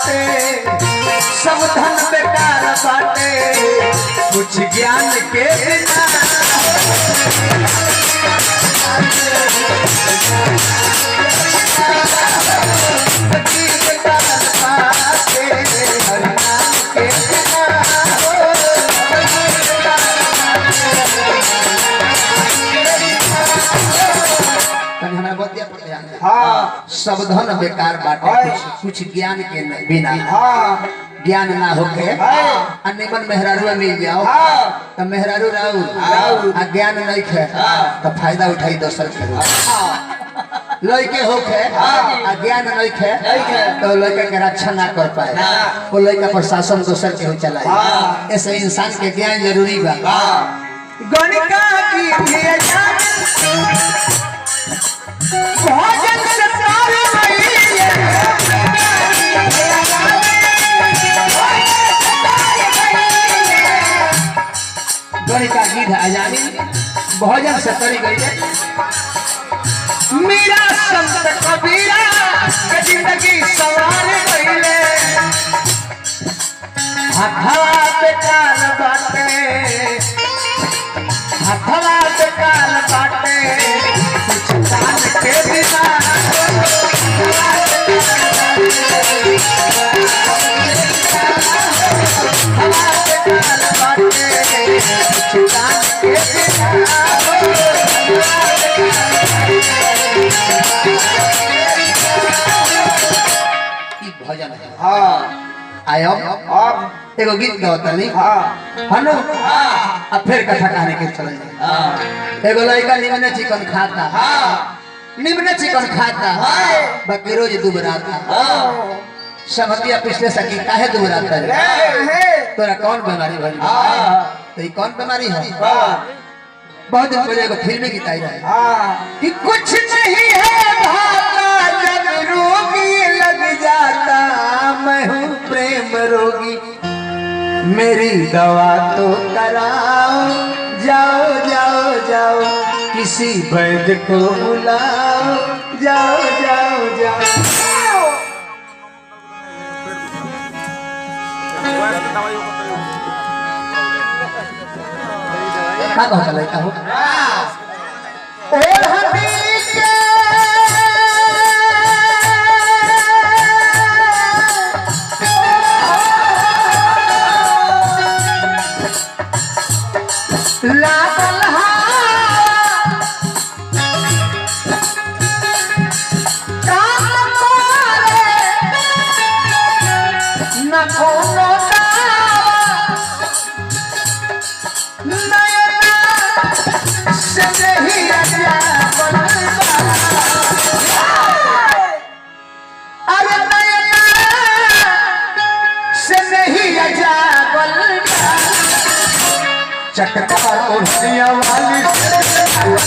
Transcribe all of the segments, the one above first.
बाटे सब धन बेकार बाटे कुछ ज्ञान के बिना सब धन बेकार बाटे कुछ ज्ञान के बिना ज्ञान ना होके निमन मेहरारू मिल जाओ तो मेहरारू राउ ज्ञान नहीं खे तो फायदा उठाई दोसर के लड़के होके ज्ञान नहीं खे तो लड़के के रक्षा ना कर पाए वो लड़का प्रशासन दोसर के हो चलाए ऐसे इंसान के ज्ञान जरूरी बा गणिका की भोजन से गणिका गीत आजादी भोजन से तरी गई है मेरा संत कबीरा जिंदगी सवार गईले हथवा पे काल बाटे हथवा पे काल बाटे कुछ काल के बिना हथवा पे काल बाटे कुछ काल के बिना भजन है आयो अब एगो गीत गाता नहीं हनु अब फिर कथा कहानी के चल एगो लड़का निमने चिकन खाता निमने चिकन खाता बाकी रोज दुबराता समझिया पिछले सकी काहे दुबराता है तोरा कौन बीमारी भइल तो ये कौन बीमारी है बहुत दिन पहले एगो फिल्म गीत आई रहे कि कुछ नहीं है भाता जब रोगी लग जाता मैं हूँ प्रेम रोगी मेरी दवा तो कराओ जाओ जाओ जाओ किसी वैद्य को बुलाओ जाओ जाओ जाओ क्या कहता लड़का हो चटकार कुर्सियां वाली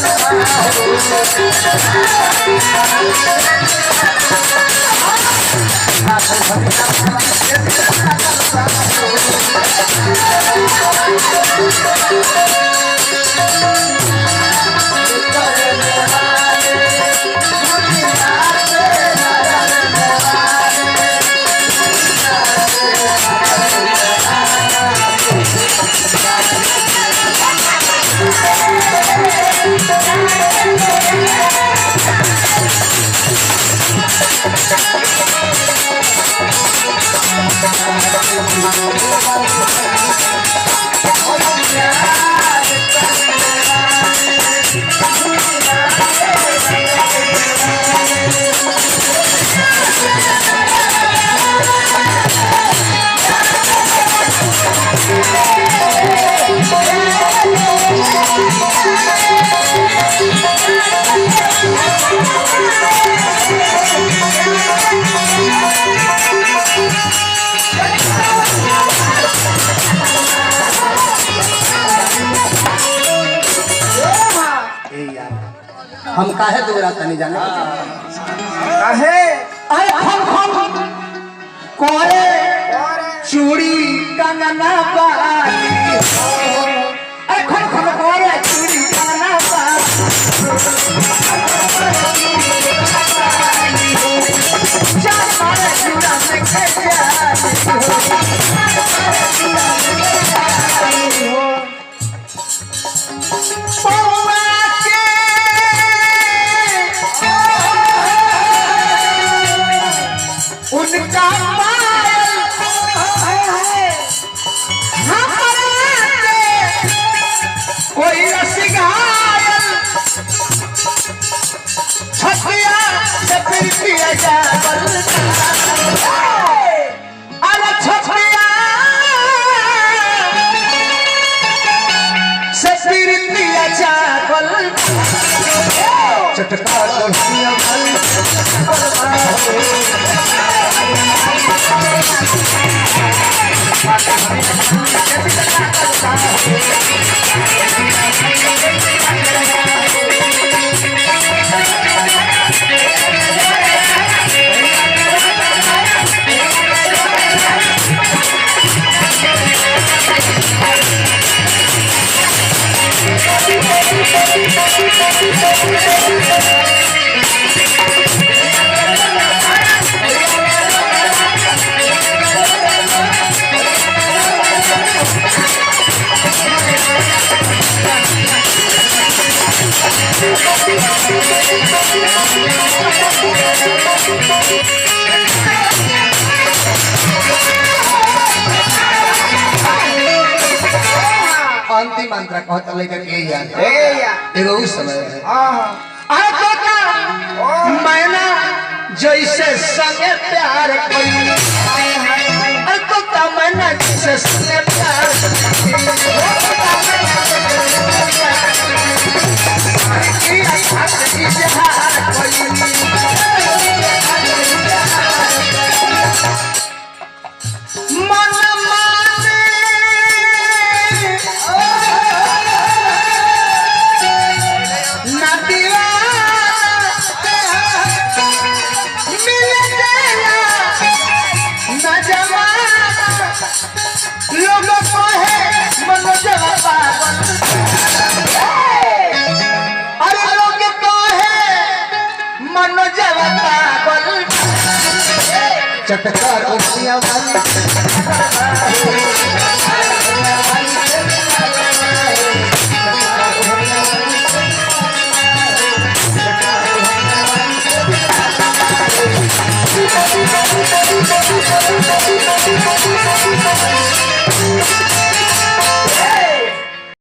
हम काहे दोरा तनी जाने काहे अरे हम कोरे चूड़ी कंगना बाली अरे हम कोरे चूड़ी कंगना बाली चार मारे चूड़ा से उनका कोई रसिगायल छतिया से फिर पिया जावल अरे छतिया से फिर पिया जावल चटका लोहिया अंतिम मंत्र कहता लेकर के यार एगो उस समय है अरे तोता मैना जैसे संगे प्यार कोई अरे तोता मैना जैसे संगे प्यार लोगों को है मनोजवा पागल अरे लोग को है मनोजवा पागल चटका रोटियां वाली